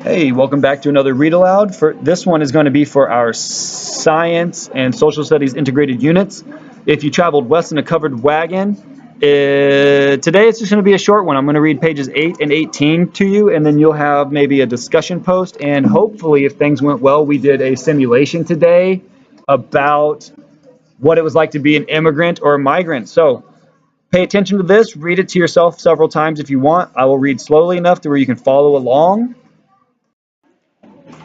Hey, welcome back to another Read Aloud. For this one is going to be for our science and social studies integrated units. If you traveled west in a covered wagon, today it's just going to be a short one. I'm going to read pages 8 and 18 to you, and then you'll have maybe a discussion post. And hopefully, if things went well, we did a simulation today about what it was like to be an immigrant or a migrant. So pay attention to this. Read it to yourself several times if you want. I will read slowly enough to where you can follow along.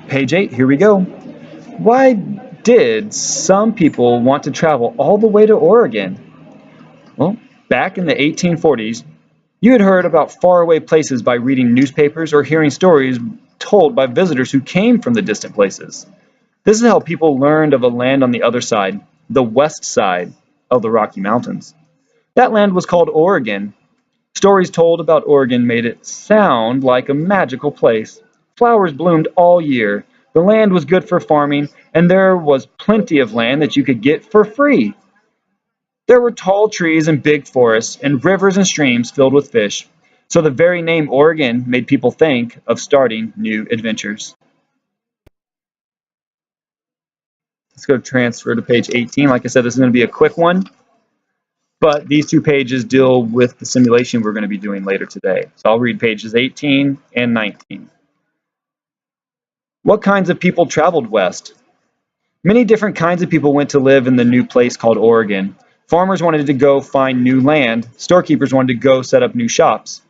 Page 8, here we go. Why did some people want to travel all the way to Oregon? Well, back in the 1840s, you had heard about faraway places by reading newspapers or hearing stories told by visitors who came from the distant places. This is how people learned of a land on the other side, the west side of the Rocky Mountains. That land was called Oregon. Stories told about Oregon made it sound like a magical place. Flowers bloomed all year. The land was good for farming, and there was plenty of land that you could get for free. There were tall trees and big forests, and rivers and streams filled with fish. So the very name Oregon made people think of starting new adventures. Let's go transfer to page 18. Like I said, this is going to be a quick one, but these two pages deal with the simulation we're going to be doing later today. So I'll read pages 18 and 19. What kinds of people traveled west? Many different kinds of people went to live in the new place called Oregon. Farmers wanted to go find new land. Storekeepers wanted to go set up new shops.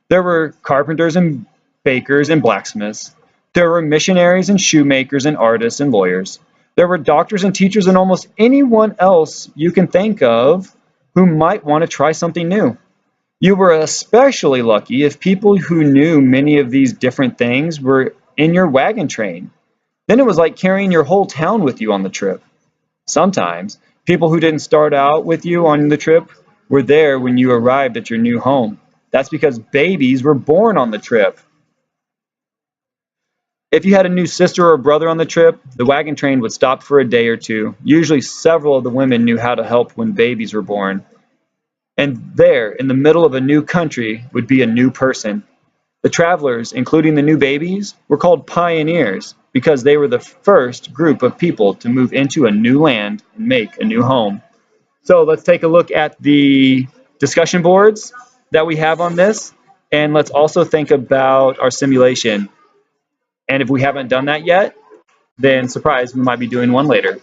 There were carpenters and bakers and blacksmiths. There were missionaries and shoemakers and artists and lawyers. There were doctors and teachers and almost anyone else you can think of who might want to try something new. You were especially lucky if people who knew many of these different things were in your wagon train. Then it was like carrying your whole town with you on the trip. Sometimes, people who didn't start out with you on the trip were there when you arrived at your new home. That's because babies were born on the trip. If you had a new sister or brother on the trip, the wagon train would stop for a day or two. Usually several of the women knew how to help when babies were born. And there, in the middle of a new country, would be a new person. The travelers, including the new babies, were called pioneers because they were the first group of people to move into a new land and make a new home. So let's take a look at the discussion boards that we have on this, and let's also think about our simulation. And if we haven't done that yet, then surprise, we might be doing one later.